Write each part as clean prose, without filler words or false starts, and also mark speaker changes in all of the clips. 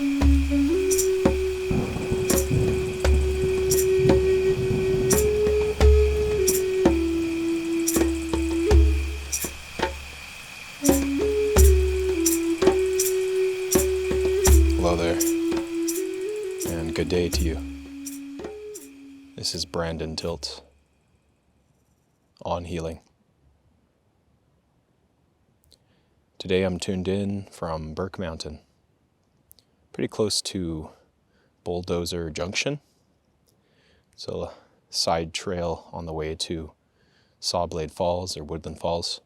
Speaker 1: Hello there, and good day to you. This is Brandon Tilt on healing. Today I'm tuned in from Burke Mountain, pretty close to Bulldozer Junction. So a side trail on the way to Sawblade Falls or Woodland Falls.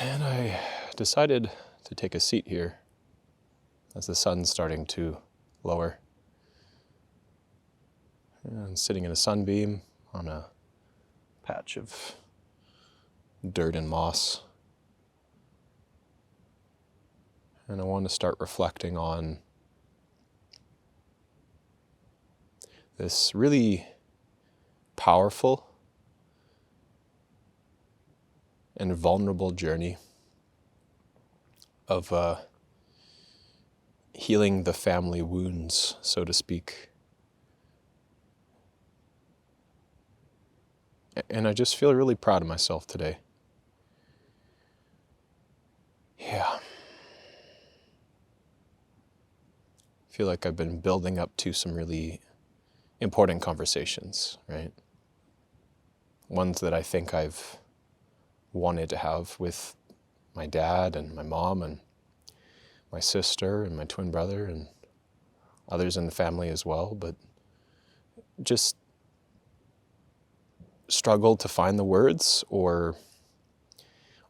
Speaker 1: And I decided to take a seat here as the sun's starting to lower. And sitting in a sunbeam on a patch of dirt and moss. And I want to start reflecting on this really powerful and vulnerable journey of healing the family wounds, so to speak. And I just feel really proud of myself today. Yeah. I feel like I've been building up to some really important conversations, right? Ones that I think I've wanted to have with my dad and my mom and my sister and my twin brother and others in the family as well, but just struggled to find the words or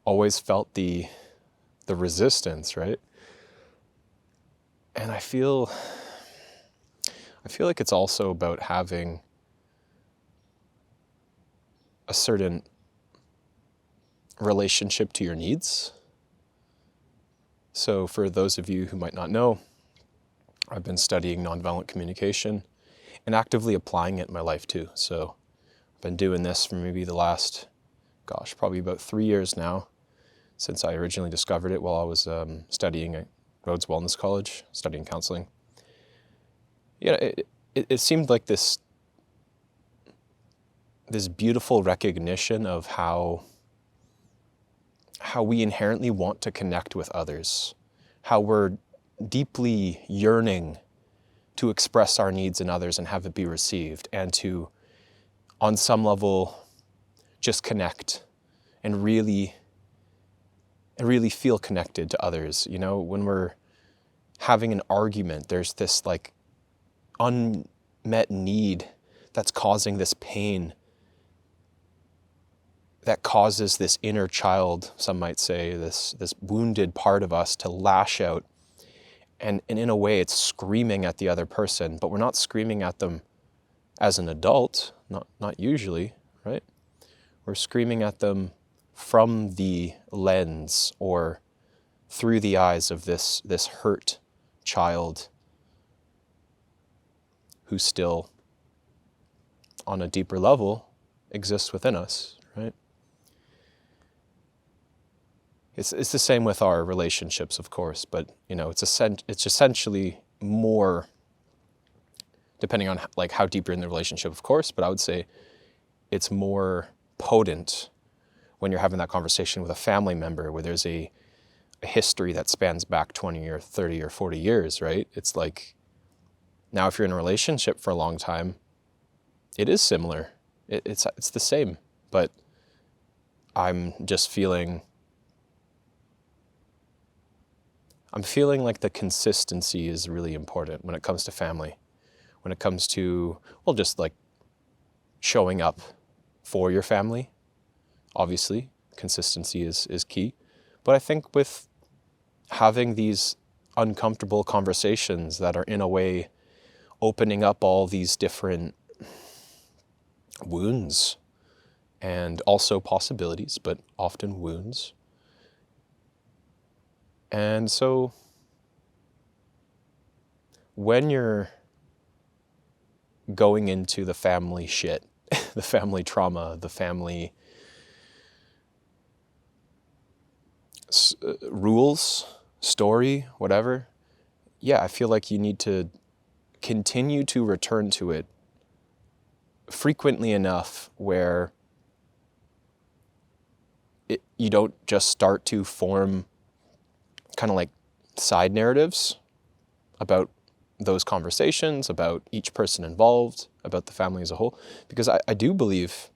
Speaker 1: always felt the resistance, right? And I feel like it's also about having a certain relationship to your needs. So for those of you who might not know, I've been studying nonviolent communication and actively applying it in my life too. So I've been doing this for maybe the last, probably about 3 years now, since I originally discovered it while I was studying at Rhodes Wellness College, studying counseling. Yeah, it seemed like this beautiful recognition of how we inherently want to connect with others, how we're deeply yearning to express our needs in others and have it be received, and to, on some level, just connect and really feel connected to others. You know, when we're having an argument, there's this like unmet need that's causing this pain, that causes this inner child, some might say, this wounded part of us to lash out. And in a way, it's screaming at the other person, but we're not screaming at them as an adult, not usually, right? We're screaming at them from the lens or through the eyes of this hurt child who still, on a deeper level, exists within us, right? It's the same with our relationships, of course, but you know, it's essentially more, depending on like how deep you're in the relationship, of course, but I would say it's more potent when you're having that conversation with a family member where there's a history that spans back 20 or 30 or 40 years, right? It's like, now if you're in a relationship for a long time, it is similar. It's the same, but I'm feeling like the consistency is really important when it comes to family, when it comes to, well, just like showing up for your family. Obviously, consistency is key. But I think with having these uncomfortable conversations that are in a way opening up all these different wounds and also possibilities, but often wounds. And so when you're going into the family shit, the family trauma, the family rules, story, whatever, yeah, I feel like you need to continue to return to it frequently enough where you don't just start to form kind of like side narratives about those conversations, about each person involved, about the family as a whole. Because I do believe,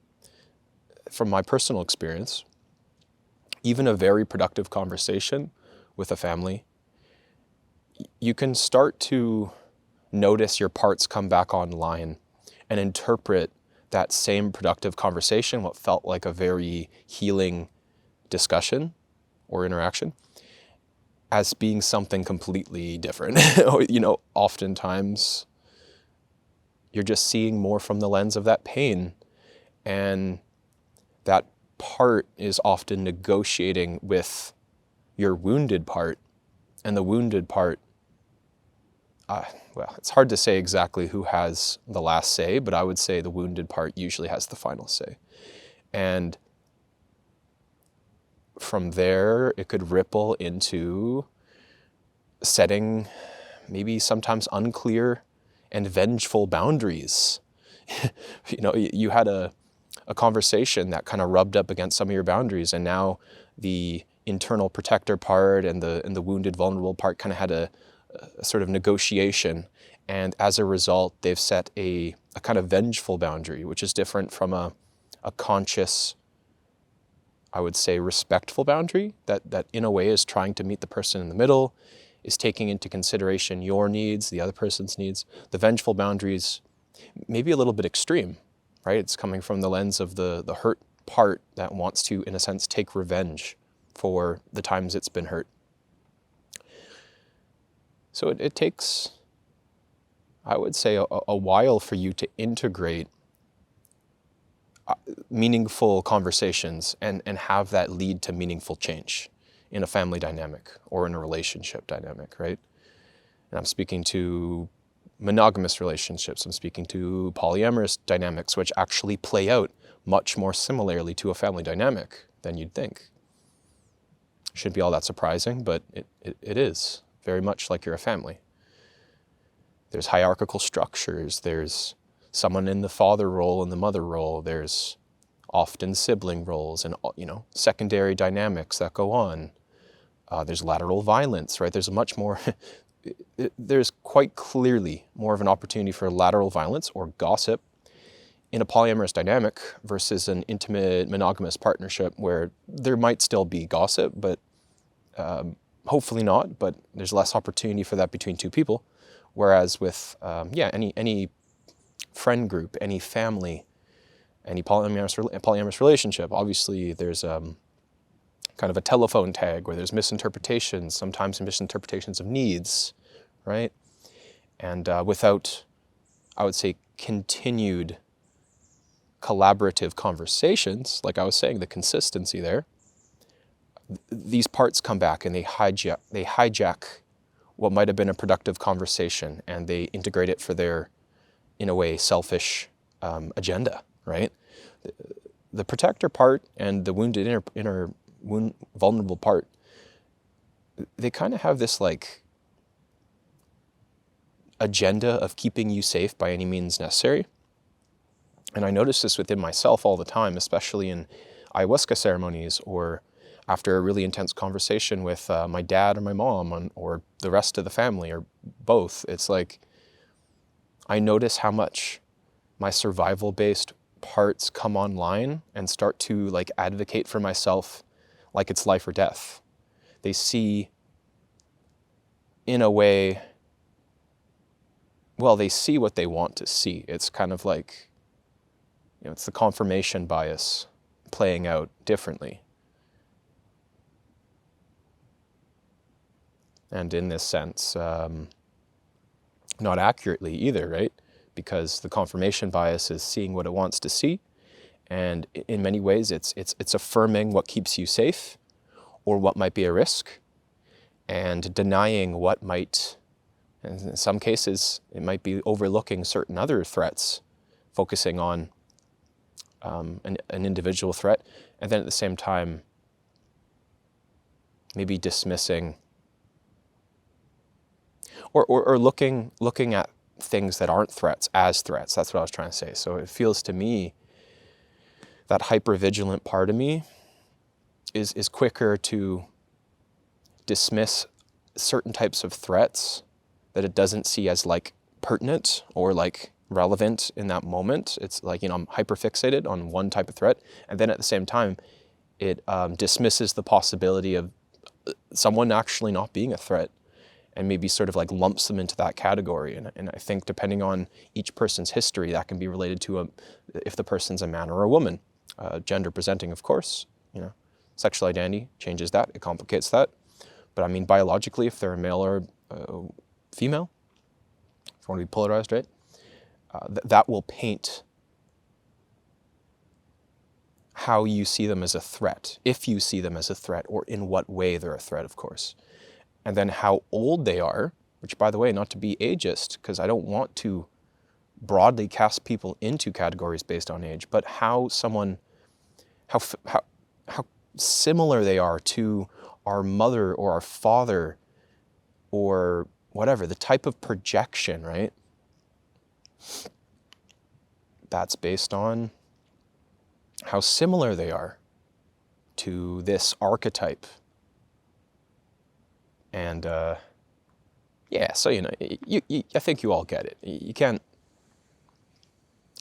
Speaker 1: from my personal experience, even a very productive conversation with a family, you can start to notice your parts come back online and interpret that same productive conversation, what felt like a very healing discussion or interaction, as being something completely different. Oftentimes you're just seeing more from the lens of that pain, and that part is often negotiating with your wounded part, and the wounded part, well, it's hard to say exactly who has the last say, but I would say the wounded part usually has the final say. And from there, it could ripple into setting maybe sometimes unclear and vengeful boundaries. You had a conversation that kind of rubbed up against some of your boundaries, and now the internal protector part and the wounded, vulnerable part kind of had a sort of negotiation, and as a result, they've set a kind of vengeful boundary, which is different from a conscious, I would say, respectful boundary that in a way is trying to meet the person in the middle, is taking into consideration your needs, the other person's needs. The vengeful boundaries maybe a little bit extreme, right? It's coming from the lens of the hurt part that wants to, in a sense, take revenge for the times it's been hurt. So it takes, I would say, a while for you to integrate meaningful conversations and have that lead to meaningful change in a family dynamic or in a relationship dynamic, right? And I'm speaking to monogamous relationships, I'm speaking to polyamorous dynamics, which actually play out much more similarly to a family dynamic than you'd think. Shouldn't be all that surprising, but it is very much like you're a family. There's hierarchical structures, there's someone in the father role and the mother role, there's often sibling roles and, secondary dynamics that go on. There's lateral violence, right? There's a much more, there's quite clearly more of an opportunity for lateral violence or gossip in a polyamorous dynamic versus an intimate monogamous partnership where there might still be gossip, but hopefully not, but there's less opportunity for that between two people. Whereas with, any friend group, any family, any polyamorous relationship, obviously there's kind of a telephone tag where there's misinterpretations, sometimes misinterpretations of needs, right? And without, I would say, continued collaborative conversations, like I was saying, the consistency there, these parts come back and they hijack what might have been a productive conversation, and they integrate it for their, in a way, selfish agenda, right? The protector part and the wounded vulnerable part, they kind of have this like agenda of keeping you safe by any means necessary. And I notice this within myself all the time, especially in ayahuasca ceremonies or after a really intense conversation with my dad or my mom or the rest of the family or both. It's like I notice how much my survival-based parts come online and start to like advocate for myself like it's life or death. They see, in a way, well, they see what they want to see. It's kind of like, it's the confirmation bias playing out differently. And in this sense, not accurately either, right? Because the confirmation bias is seeing what it wants to see. And in many ways, it's affirming what keeps you safe or what might be a risk, and denying what might, in some cases, it might be overlooking certain other threats, focusing on an individual threat, and then at the same time, maybe dismissing or looking at things that aren't threats as threats. That's what I was trying to say. So it feels to me that hypervigilant part of me is quicker to dismiss certain types of threats that it doesn't see as like pertinent or like relevant in that moment. It's like, I'm hyperfixated on one type of threat, and then at the same time it dismisses the possibility of someone actually not being a threat, and maybe sort of like lumps them into that category. And I think depending on each person's history, that can be related to if the person's a man or a woman, gender presenting, of course. Sexual identity changes that, it complicates that. But I mean, biologically, if they're a male or female, if you want to be polarized, right? That will paint how you see them as a threat, if you see them as a threat, or in what way they're a threat, of course. And then how old they are, which, by the way, not to be ageist, because I don't want to broadly cast people into categories based on age, but how similar they are to our mother or our father or whatever, the type of projection, right? That's based on how similar they are to this archetype. And so I think you all get it. You can't.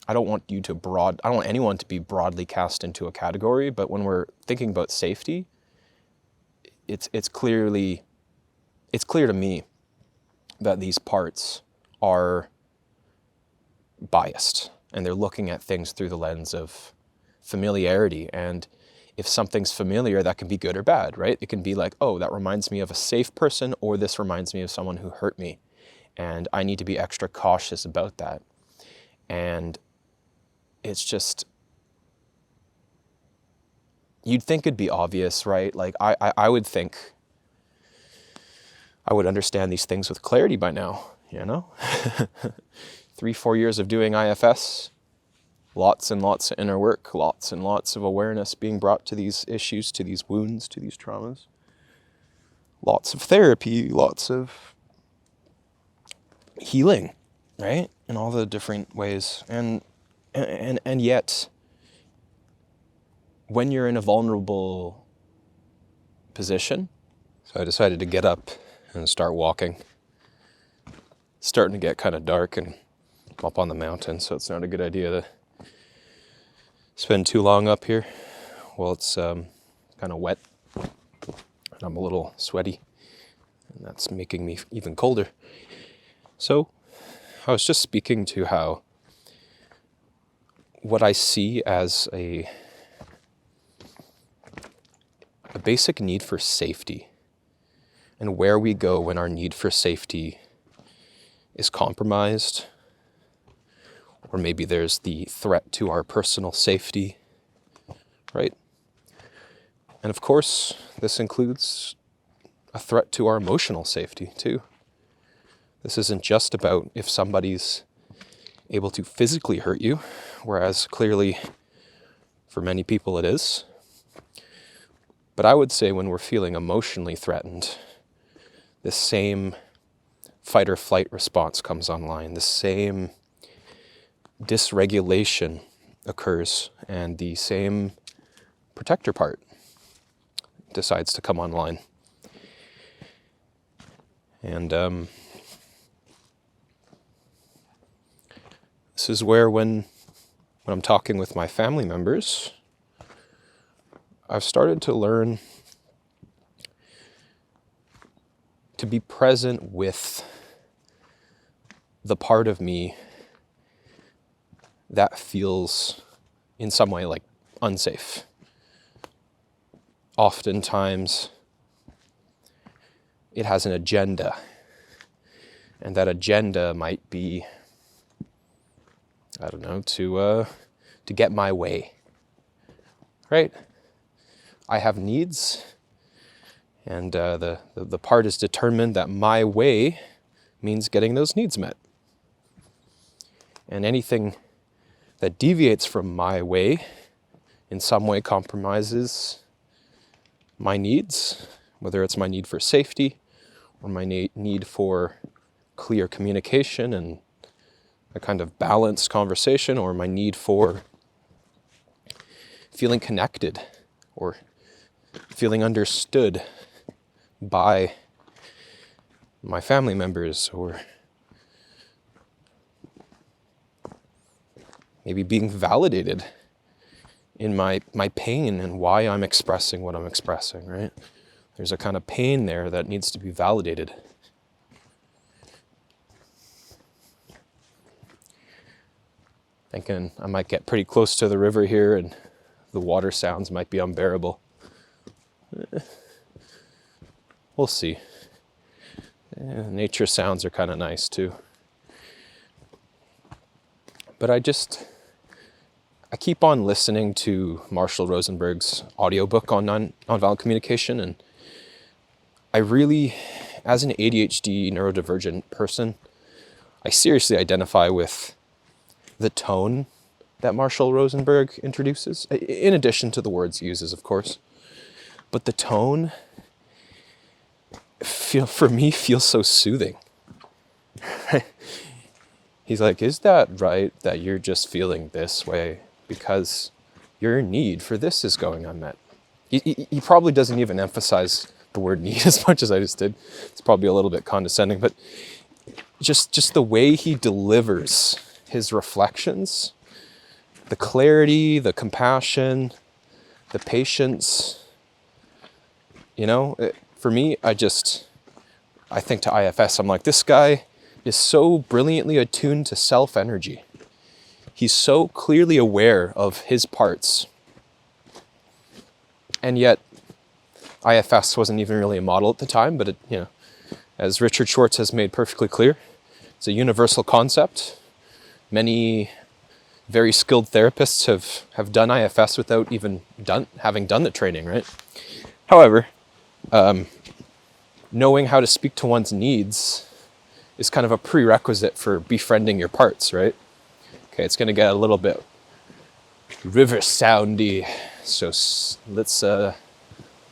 Speaker 1: I don't want anyone to be broadly cast into a category. But when we're thinking about safety, it's clear to me that these parts are biased, and they're looking at things through the lens of familiarity. And if something's familiar, that can be good or bad, right? It can be like, oh, that reminds me of a safe person, or this reminds me of someone who hurt me, and I need to be extra cautious about that. And it's just, you'd think it'd be obvious, right? Like I would think I would understand these things with clarity by now, 3-4 years of doing IFS, lots and lots of inner work, lots and lots of awareness being brought to these issues, to these wounds, to these traumas. Lots of therapy, lots of healing, right? In all the different ways. And yet, when you're in a vulnerable position, so I decided to get up and start walking. It's starting to get kind of dark, and I'm up on the mountain, so it's not a good idea to spend too long up here. Well, it's kind of wet, and I'm a little sweaty, and that's making me even colder. So I was just speaking to how what I see as a basic need for safety, and where we go when our need for safety is compromised, or maybe there's the threat to our personal safety, right? And of course, this includes a threat to our emotional safety too. This isn't just about if somebody's able to physically hurt you, whereas clearly for many people it is. But I would say when we're feeling emotionally threatened, this same fight or flight response comes online, the same dysregulation occurs, and the same protector part decides to come online. And this is where when I'm talking with my family members, I've started to learn to be present with the part of me that feels in some way like unsafe. Oftentimes, it has an agenda, and that agenda might be, I don't know, to get my way, right? I have needs, and the part is determined that my way means getting those needs met. And anything that deviates from my way in some way compromises my needs, whether it's my need for safety or my need for clear communication and a kind of balanced conversation, or my need for feeling connected or feeling understood by my family members, or maybe being validated in my pain and why I'm expressing what I'm expressing, right? There's a kind of pain there that needs to be validated. Thinking I might get pretty close to the river here and the water sounds might be unbearable. We'll see. Nature sounds are kind of nice too. But I keep on listening to Marshall Rosenberg's audiobook on nonviolent communication, and I really, as an ADHD neurodivergent person, I seriously identify with the tone that Marshall Rosenberg introduces, in addition to the words he uses, of course. But the tone, for me, feels so soothing. He's like, is that right that you're just feeling this way because your need for this is going unmet? He probably doesn't even emphasize the word need as much as I just did. It's probably a little bit condescending, but just the way he delivers his reflections, the clarity, the compassion, the patience, for me, I think to IFS, I'm like, this guy is so brilliantly attuned to self-energy. He's so clearly aware of his parts. And yet, IFS wasn't even really a model at the time, but as Richard Schwartz has made perfectly clear, it's a universal concept. Many very skilled therapists have done IFS without even having done the training, right? However, knowing how to speak to one's needs is kind of a prerequisite for befriending your parts, right? Okay, it's going to get a little bit river soundy, so let's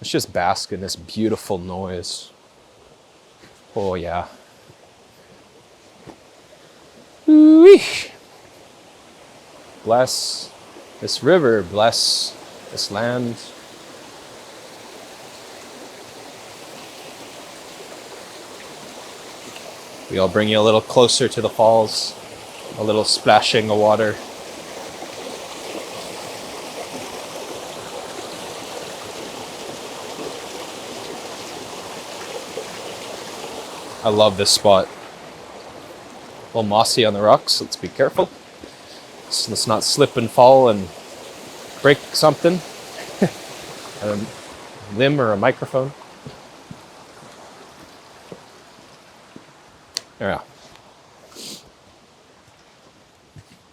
Speaker 1: just bask in this beautiful noise. Oh yeah. Ooh-wee. Bless this river, bless this land. We'll bring you a little closer to the falls, a little splashing of water. I love this spot. A little mossy on the rocks, let's be careful. So let's not slip and fall and break something. A limb or a microphone. Yeah.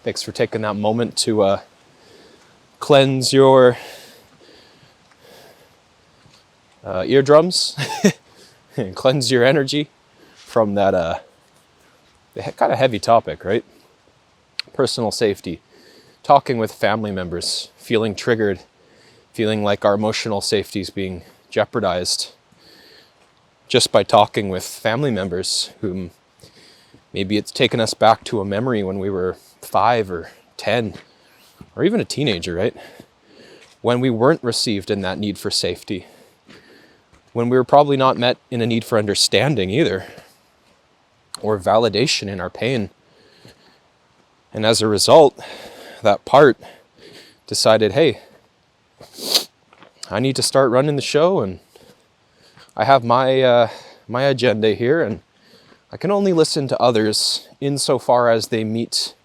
Speaker 1: Thanks for taking that moment to cleanse your eardrums and cleanse your energy from that kind of heavy topic, right? Personal safety, talking with family members, feeling triggered, feeling like our emotional safety is being jeopardized just by talking with family members whom maybe it's taken us back to a memory when we were 5 or 10 or even a teenager, right? When we weren't received in that need for safety, when we were probably not met in a need for understanding either, or validation in our pain. And as a result, that part decided, hey, I need to start running the show, and I have my agenda here, and I can only listen to others insofar as they meet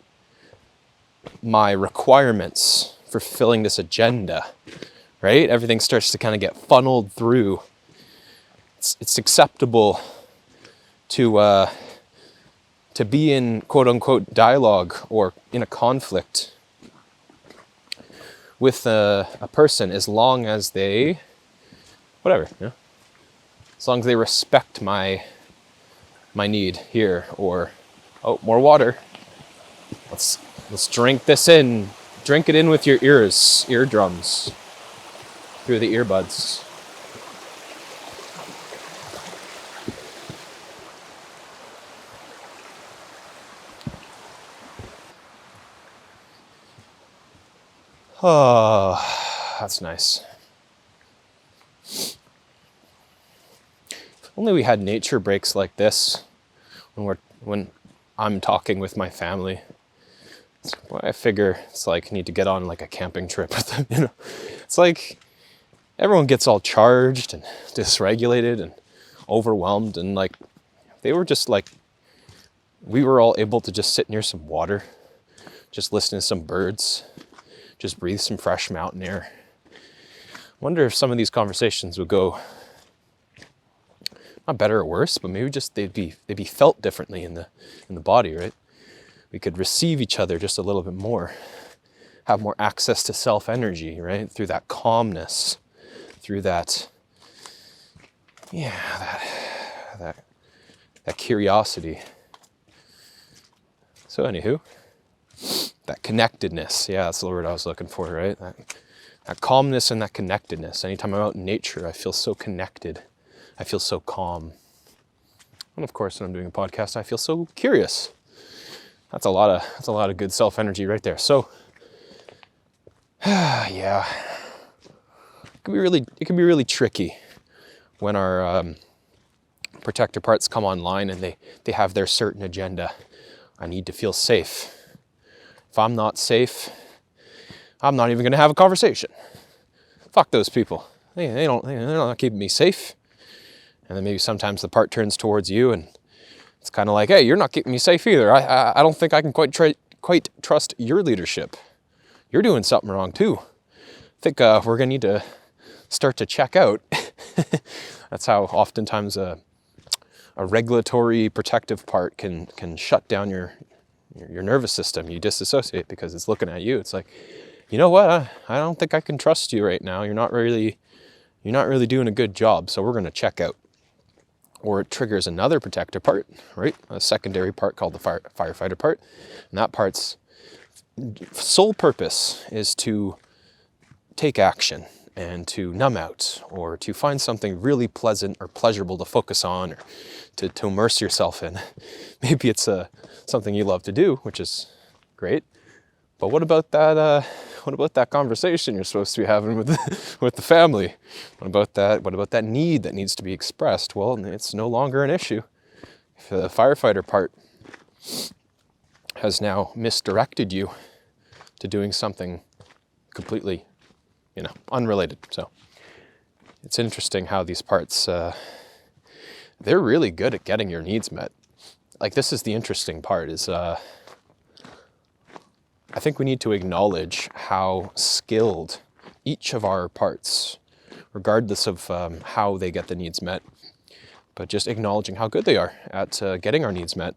Speaker 1: my requirements for fulfilling this agenda, right? Everything starts to kind of get funneled through. It's acceptable to be in quote-unquote dialogue or in a conflict with a person as long as they, whatever, as long as they respect my need here, or, oh, more water. Let's drink this in. Drink it in with your eardrums, through the earbuds. Oh, that's nice. If only we had nature breaks like this when I'm talking with my family. Well, I figure it's like I need to get on like a camping trip with them, you know. It's like everyone gets all charged and dysregulated and overwhelmed, and like they were just like, we were all able to just sit near some water, just listen to some birds, just breathe some fresh mountain air. Wonder if some of these conversations would go not better or worse, but maybe just they'd be felt differently in the body, right? We could receive each other just a little bit more, have more access to self-energy, right? Through that calmness, through that, that curiosity. So anywho, that connectedness, that's the word I was looking for, right? That calmness and that connectedness. Anytime I'm out in nature, I feel so connected. I feel so calm. And of course, when I'm doing a podcast, I feel so curious. That's a lot of good self-energy right there. So, yeah, it can be really tricky when our protector parts come online and they have their certain agenda. I need to feel safe. If I'm not safe, I'm not even going to have a conversation. Fuck those people. They're not keeping me safe. And then maybe sometimes the part turns towards you and it's kind of like, hey, you're not keeping me safe either. I don't think I can quite trust your leadership. You're doing something wrong too. I think we're going to need to start to check out. That's how oftentimes a regulatory protective part can shut down your nervous system. You disassociate because it's looking at you. It's like, you know what? I don't think I can trust you right now. You're not really doing a good job. So we're going to check out. Or it triggers another protector part, right? A secondary part called the firefighter part. And that part's sole purpose is to take action and to numb out, or to find something really pleasant or pleasurable to focus on, or to immerse yourself in. Maybe it's something you love to do, which is great. But what about that conversation you're supposed to be having with the family? What about that need that needs to be expressed? Well, it's no longer an issue. If the firefighter part has now misdirected you to doing something completely, unrelated. So it's interesting how these parts, they're really good at getting your needs met. Like, this is the interesting part is, I think we need to acknowledge how skilled each of our parts, regardless of how they get the needs met, but just acknowledging how good they are at getting our needs met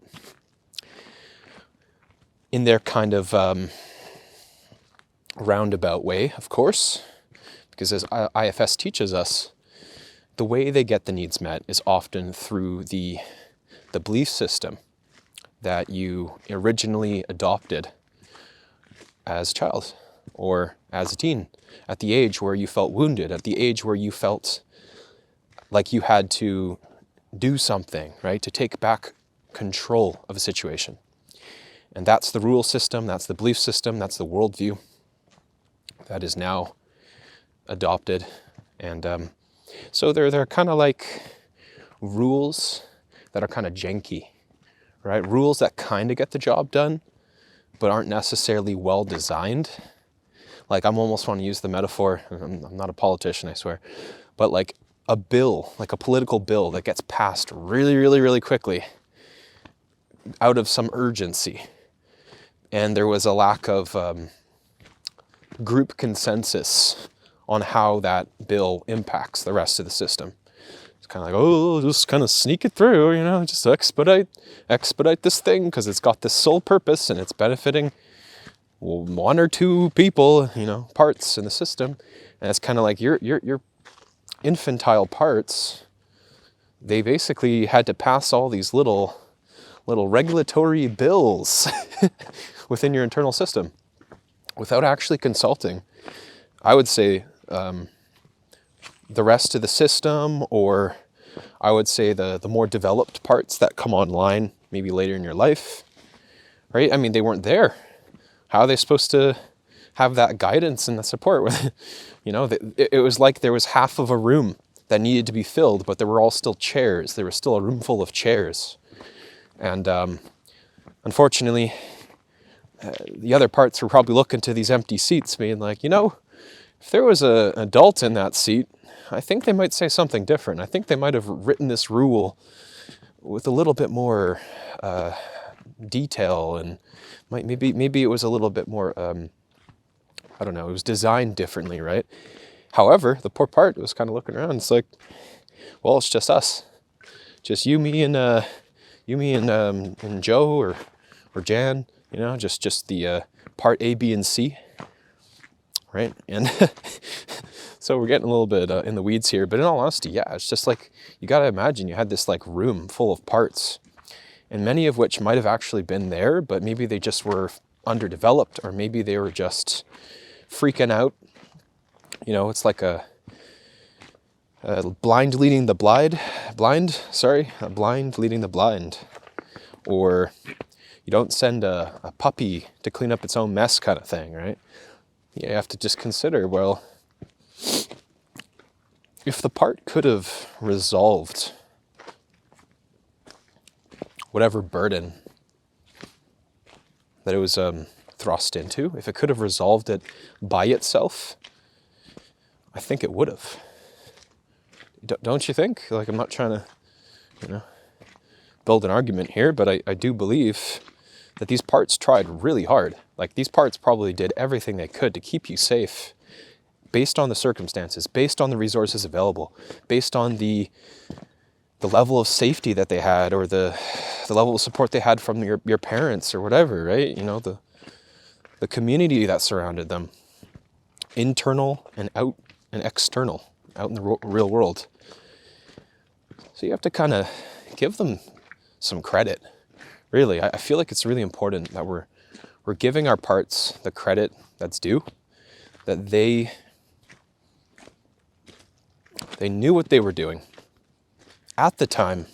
Speaker 1: in their kind of roundabout way, of course, because as IFS teaches us, the way they get the needs met is often through the belief system that you originally adopted as a child or as a teen, at the age where you felt wounded, at the age where you felt like you had to do something, right, to take back control of a situation. And that's the rule system, that's the belief system, that's the worldview that is now adopted. And so they're kind of like rules that are kind of janky, right? Rules that kind of get the job done, but aren't necessarily well designed. Like, I'm almost want to use the metaphor, I'm not a politician, I swear, but like a bill, like a political bill that gets passed really, really, really quickly out of some urgency. And there was a lack of group consensus on how that bill impacts the rest of the system. It's kind of like, oh, just kind of sneak it through, just expedite this thing because it's got this sole purpose and it's benefiting one or two people, parts in the system. And it's kind of like your infantile parts, they basically had to pass all these little regulatory bills within your internal system without actually consulting, I would say, the rest of the system, or I would say the more developed parts that come online maybe later in your life, right? I mean, they weren't there. How are they supposed to have that guidance and the support with, it was like there was half of a room that needed to be filled, but there were all still chairs. There was still a room full of chairs. And unfortunately, the other parts were probably looking to these empty seats being like, if there was an adult in that seat, I think they might say something different. I think they might have written this rule with a little bit more detail, and maybe it was a little bit more, I don't know, it was designed differently, right? However, the poor part was kind of looking around. It's like, well, it's just us, just you, me, and Joe or Jan, just the part A, B, and C, right? And so we're getting a little bit in the weeds here, but in all honesty, yeah, it's just like, you got to imagine you had this like room full of parts, and many of which might have actually been there, but maybe they just were underdeveloped, or maybe they were just freaking out. It's like a blind leading the blind, a blind leading the blind. Or you don't send a puppy to clean up its own mess kind of thing, right? You have to just consider, well, if the part could have resolved whatever burden that it was thrust into, if it could have resolved it by itself, I think it would have. Don't you think? Like, I'm not trying to, build an argument here, but I do believe that these parts tried really hard. Like, these parts probably did everything they could to keep you safe, based on the circumstances, based on the resources available, based on the level of safety that they had, or the level of support they had from your parents or whatever, right? The community that surrounded them, internal and out and external, out in the real world. So you have to kind of give them some credit. Really, I feel like it's really important that we're giving our parts the credit that's due, that they knew what they were doing at the time,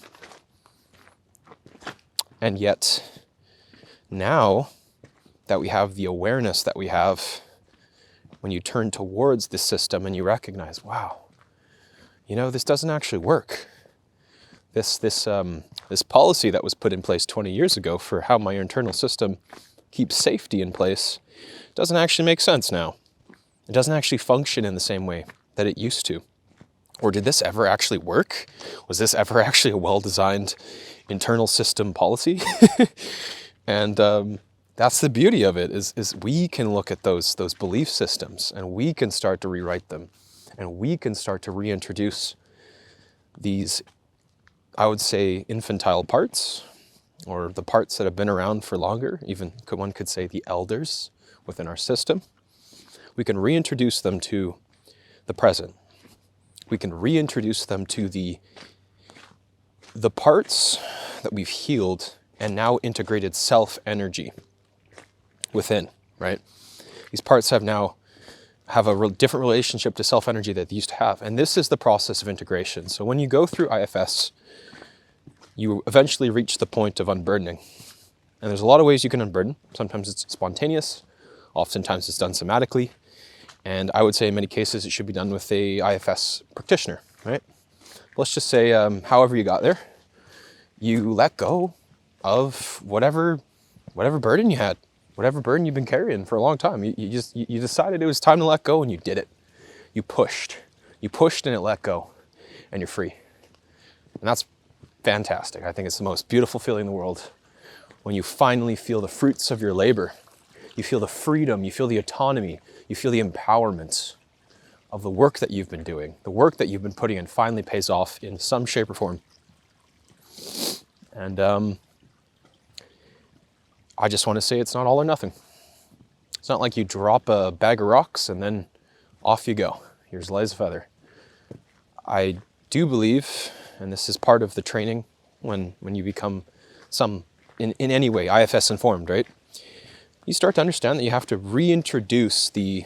Speaker 1: and yet now that we have the awareness that we have, when you turn towards the system and you recognize, wow, this doesn't actually work. This policy that was put in place 20 years ago for how my internal system keeps safety in place doesn't actually make sense now. It doesn't actually function in the same way that it used to. Or did this ever actually work? Was this ever actually a well-designed internal system policy? And that's the beauty of it, is we can look at those belief systems, and we can start to rewrite them, and we can start to reintroduce these, I would say, infantile parts, or the parts that have been around for longer. Even one could say the elders within our system. We can reintroduce them to the present. We can reintroduce them to the parts that we've healed and now integrated self-energy within, right? These parts have a different relationship to self-energy that they used to have. And this is the process of integration. So when you go through IFS, you eventually reach the point of unburdening. And there's a lot of ways you can unburden. Sometimes it's spontaneous. Oftentimes it's done somatically. And I would say in many cases it should be done with a IFS practitioner, right? Let's just say, however you got there, you let go of whatever burden you had, whatever burden you've been carrying for a long time. You decided it was time to let go, and you did it. You pushed and it let go, and you're free. And that's fantastic. I think it's the most beautiful feeling in the world, when you finally feel the fruits of your labor. You feel the freedom, you feel the autonomy, you feel the empowerment of the work that you've been doing. The work that you've been putting in finally pays off in some shape or form. And I just want to say it's not all or nothing. It's not like you drop a bag of rocks and then off you go. Here's light as a feather. I do believe, and this is part of the training when you become in any way IFS informed, right? You start to understand that you have to reintroduce the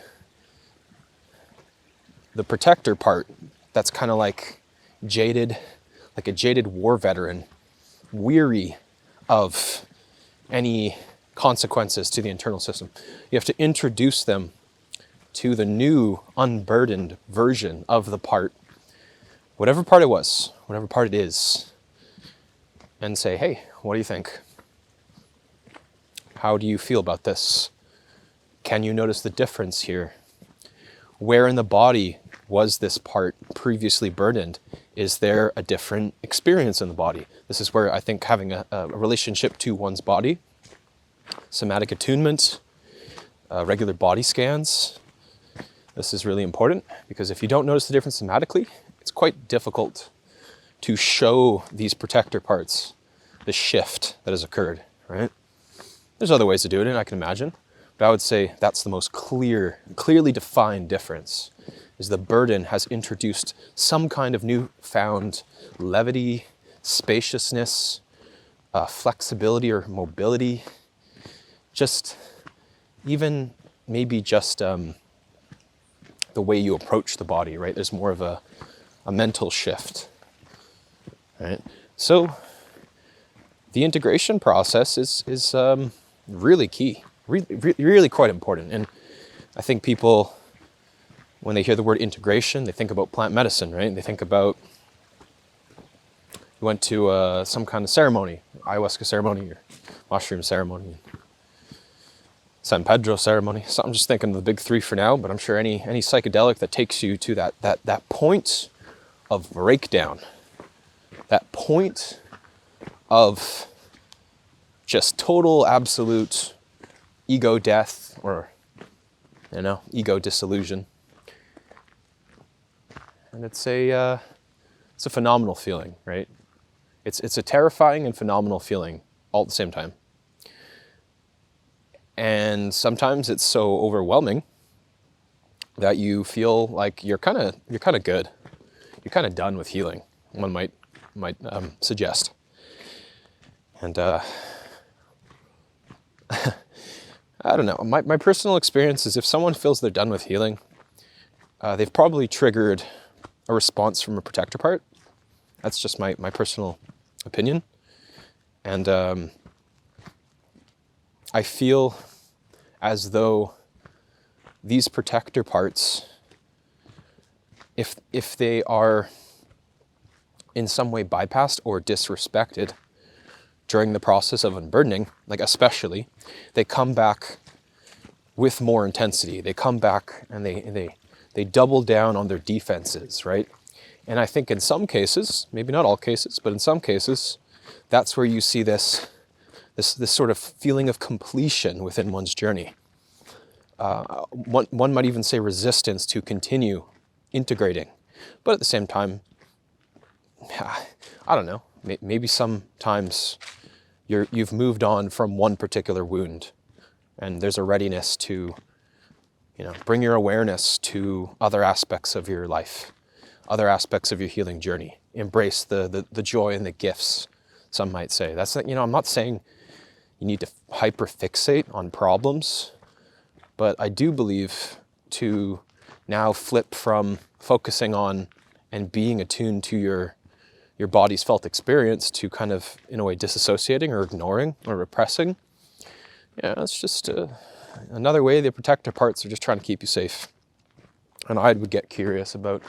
Speaker 1: protector part that's kind of like jaded, like a jaded war veteran, weary of any consequences to the internal system. You have to introduce them to the new unburdened version of the part, whatever part it was, whatever part it is, and say, hey, what do you think? How do you feel about this? Can you notice the difference here? Where in the body was this part previously burdened? Is there a different experience in the body? This is where I think having a relationship to one's body, somatic attunement, regular body scans, this is really important, because if you don't notice the difference somatically, it's quite difficult to show these protector parts the shift that has occurred, right? There's other ways to do it, and I can imagine, but I would say that's the most clearly defined difference, is the burden has introduced some kind of newfound levity, spaciousness, flexibility or mobility, just even maybe just the way you approach the body, right? There's more of a mental shift, right? So the integration process is really key, really quite important. And I think people, when they hear the word integration, they think about plant medicine, right? They think about, you went to some kind of ceremony, ayahuasca ceremony or mushroom ceremony, San Pedro ceremony. So I'm just thinking of the big three for now, but I'm sure any psychedelic that takes you to that point of breakdown, that point of just total, absolute ego death, or, ego dissolution. And it's a phenomenal feeling, right? It's a terrifying and phenomenal feeling all at the same time. And sometimes it's so overwhelming that you feel like you're kind of good. You're kind of done with healing, one might suggest. And I don't know. My personal experience is if someone feels they're done with healing, they've probably triggered a response from a protector part. That's just my personal opinion. And I feel as though these protector parts, if they are in some way bypassed or disrespected during the process of unburdening, like especially, they come back with more intensity. They come back and they double down on their defenses, right? And I think in some cases, maybe not all cases, but in some cases, that's where you see this sort of feeling of completion within one's journey. One might even say resistance to continue integrating. But at the same time, I don't know, maybe sometimes you've moved on from one particular wound, and there's a readiness to, bring your awareness to other aspects of your life, other aspects of your healing journey. Embrace the joy and the gifts, some might say. That's, I'm not saying you need to hyperfixate on problems, but I do believe to now flip from focusing on and being attuned to your body's felt experience to kind of, in a way, disassociating or ignoring or repressing. Yeah, it's just another way the protector parts are just trying to keep you safe. And I would get curious about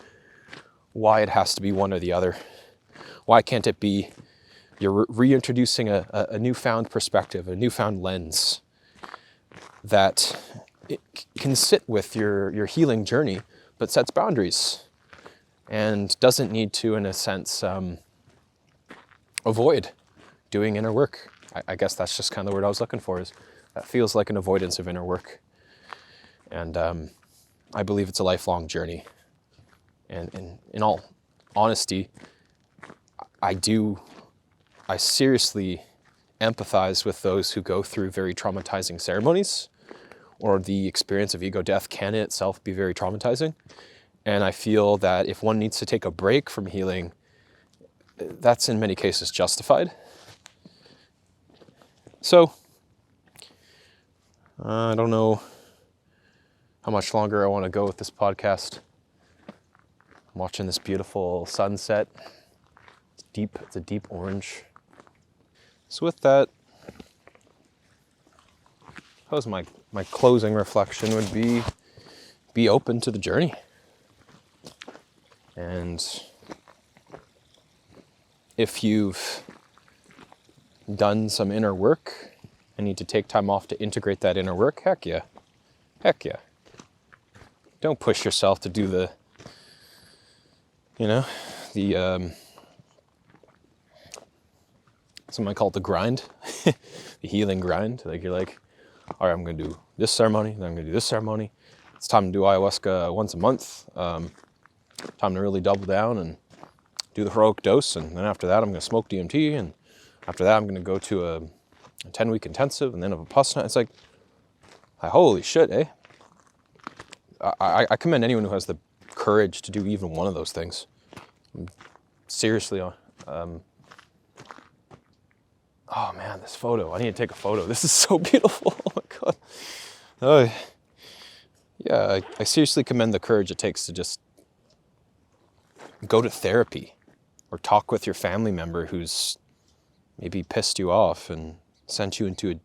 Speaker 1: why it has to be one or the other. Why can't it be you're reintroducing a newfound perspective, a newfound lens that it can sit with your healing journey, but sets boundaries and doesn't need to, in a sense, avoid doing inner work. I guess that's just kind of the word I was looking for, is that feels like an avoidance of inner work. And I believe it's a lifelong journey. And in all honesty, I seriously empathize with those who go through very traumatizing ceremonies, or the experience of ego death can in itself be very traumatizing. And I feel that if one needs to take a break from healing, that's in many cases justified. So, I don't know how much longer I want to go with this podcast. I'm watching this beautiful sunset. It's a deep orange. So with that, I suppose my closing reflection would be be open to the journey. And if you've done some inner work and need to take time off to integrate that inner work, heck yeah. Heck yeah. Don't push yourself to do the some might call it the grind, the healing grind. Like you're like, all right, I'm going to do this ceremony, then I'm going to do this ceremony. It's time to do ayahuasca once a month. Time to really double down and do the heroic dose. And then after that, I'm going to smoke DMT. And after that, I'm going to go to a 10-week intensive and then a Vipassana. It's like, holy shit, eh? I commend anyone who has the courage to do even one of those things. Seriously, oh man, this photo. I need to take a photo. This is so beautiful. Oh my God. Oh, yeah, I seriously commend the courage it takes to just go to therapy or talk with your family member who's maybe pissed you off and sent you into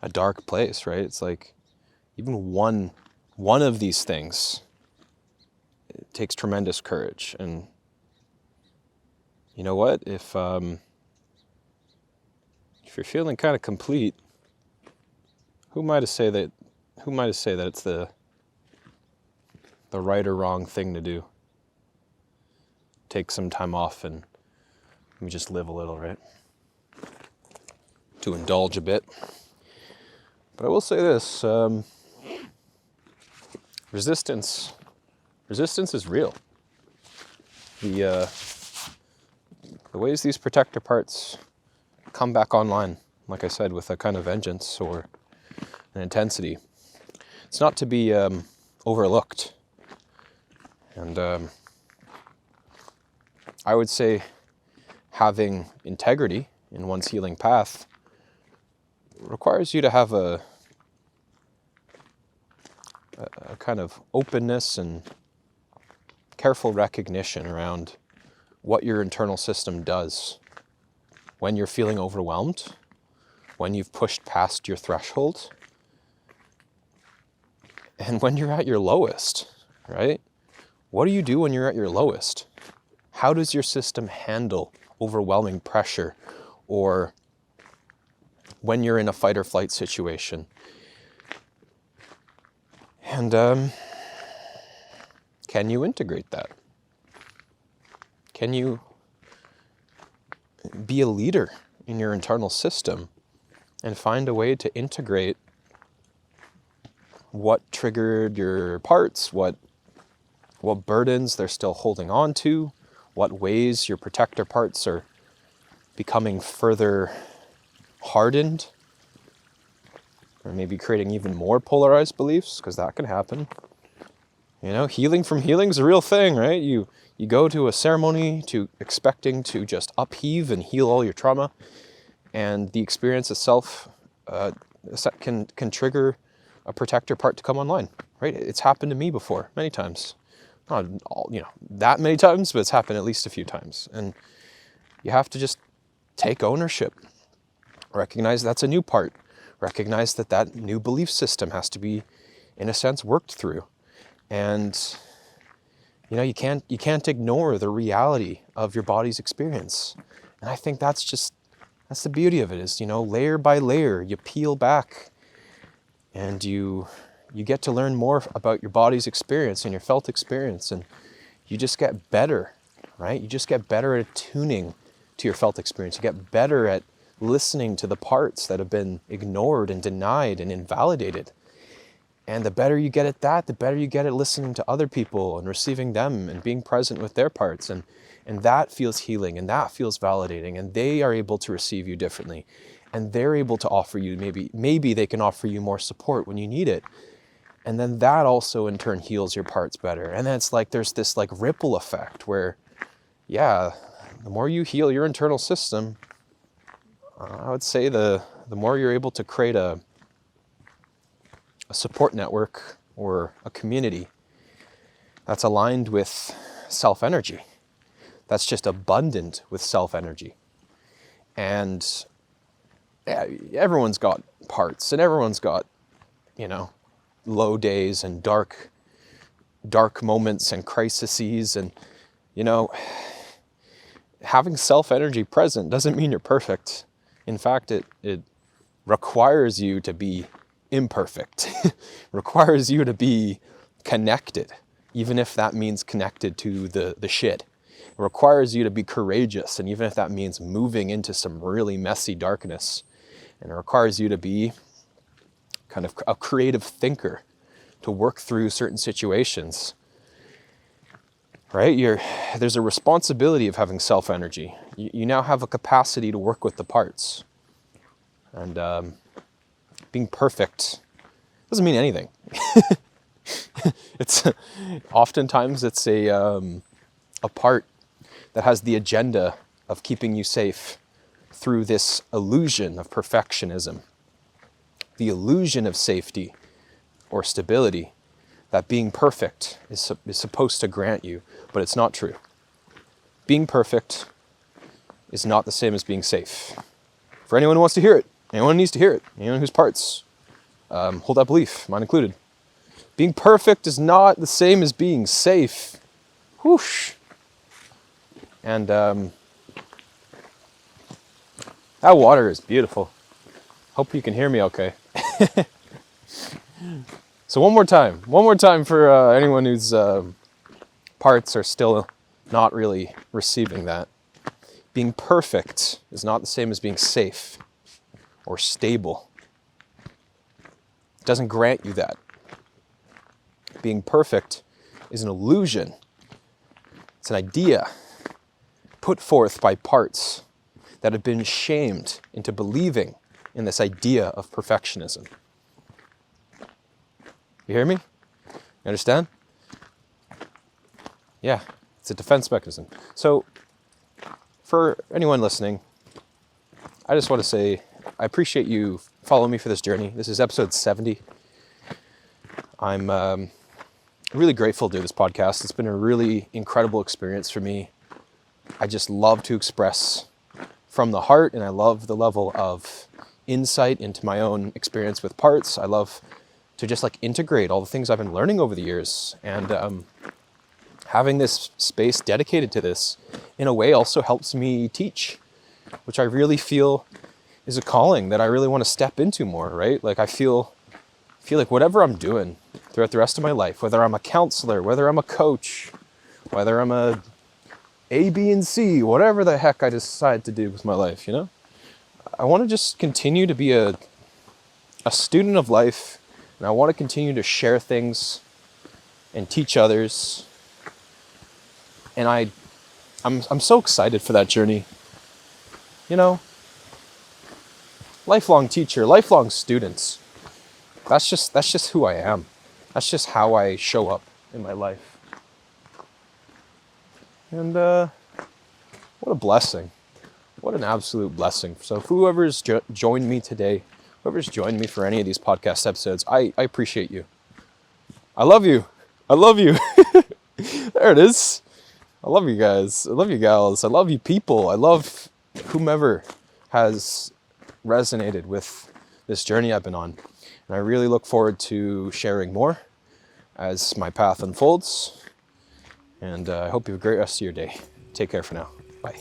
Speaker 1: a dark place, right? It's like even one of these things, it takes tremendous courage. And you know what? If you're feeling kind of complete, who am I to say that it's the right or wrong thing to do? Take some time off and maybe just live a little, right? To indulge a bit. But I will say this, resistance is real. The ways these protector parts come back online, like I said, with a kind of vengeance or an intensity, it's not to be overlooked. And I would say having integrity in one's healing path requires you to have a kind of openness and careful recognition around what your internal system does when you're feeling overwhelmed, when you've pushed past your threshold, and when you're at your lowest, right? What do you do when you're at your lowest? How does your system handle overwhelming pressure, or when you're in a fight or flight situation? And can you integrate that? Can you be a leader in your internal system and find a way to integrate what triggered your parts, what burdens they're still holding on to, what ways your protector parts are becoming further hardened, or maybe creating even more polarized beliefs, because that can happen. You know, healing from healing is a real thing, right? You go to a ceremony expecting to just upheave and heal all your trauma, and the experience itself can trigger a protector part to come online, right? It's happened to me before, many times. Not all, that many times, but it's happened at least a few times. And you have to just take ownership. Recognize that's a new part. Recognize that new belief system has to be, in a sense, worked through. And you can't ignore the reality of your body's experience. And I think that's the beauty of it is, layer by layer, you peel back and you get to learn more about your body's experience and your felt experience, and you just get better, right? You just get better at attuning to your felt experience. You get better at listening to the parts that have been ignored and denied and invalidated. And the better you get at that, the better you get at listening to other people and receiving them and being present with their parts. And that feels healing, and that feels validating, and they are able to receive you differently. And they're able to offer you, maybe they can offer you more support when you need it. And then that also in turn heals your parts better. And then it's like there's this like ripple effect where, the more you heal your internal system, I would say the more you're able to create a support network or a community that's aligned with self-energy, that's just abundant with self-energy. And everyone's got parts, and everyone's got, low days and dark moments and crises. And, having self-energy present doesn't mean you're perfect. In fact, it requires you to be imperfect, requires you to be connected, even if that means connected to the shit. It requires you to be courageous, and even if that means moving into some really messy darkness. And it requires you to be kind of a creative thinker, to work through certain situations. Right? There's a responsibility of having self-energy. You now have a capacity to work with the parts. And being perfect doesn't mean anything. Oftentimes it's a part that has the agenda of keeping you safe through this illusion of perfectionism, the illusion of safety or stability that being perfect is supposed to grant you, but it's not true. Being perfect is not the same as being safe. For anyone who wants to hear it, anyone who needs to hear it, anyone whose parts hold that belief, mine included. Being perfect is not the same as being safe. Whoosh. And that water is beautiful. Hope you can hear me okay. So one more time for anyone whose parts are still not really receiving that. Being perfect is not the same as being safe or stable. It doesn't grant you that. Being perfect is an illusion. It's an idea put forth by parts that have been shamed into believing in this idea of perfectionism. You hear me? You understand? Yeah, it's a defense mechanism. So, for anyone listening, I just want to say I appreciate you following me for this journey. This is episode 70. I'm really grateful to do this podcast. It's been a really incredible experience for me. I just love to express from the heart, and I love the level of insight into my own experience with parts. I love to just integrate all the things I've been learning over the years, and having this space dedicated to this in a way also helps me teach, which I really feel is a calling that I really want to step into more, right? I feel like whatever I'm doing throughout the rest of my life, whether I'm a counselor, whether I'm a coach, whether I'm a B, and C, whatever the heck I decide to do with my life, I want to just continue to be a student of life, and I want to continue to share things and teach others. And I'm so excited for that journey. Lifelong teacher, lifelong students. That's just who I am. That's just how I show up in my life. And what a blessing. What an absolute blessing. So whoever's joined me today, whoever's joined me for any of these podcast episodes, I appreciate you. I love you. I love you. There it is. I love you guys. I love you gals. I love you people. I love whomever has resonated with this journey I've been on. And I really look forward to sharing more as my path unfolds. And I hope you have a great rest of your day. Take care for now. Bye.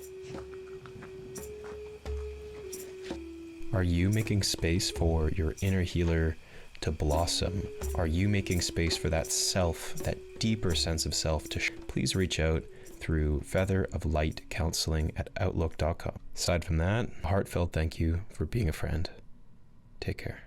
Speaker 2: Are you making space for your inner healer to blossom? Are you making space for that self, that deeper sense of self to please reach out through featheroflightcounseling@outlook.com. Aside from that, a heartfelt thank you for being a friend. Take care.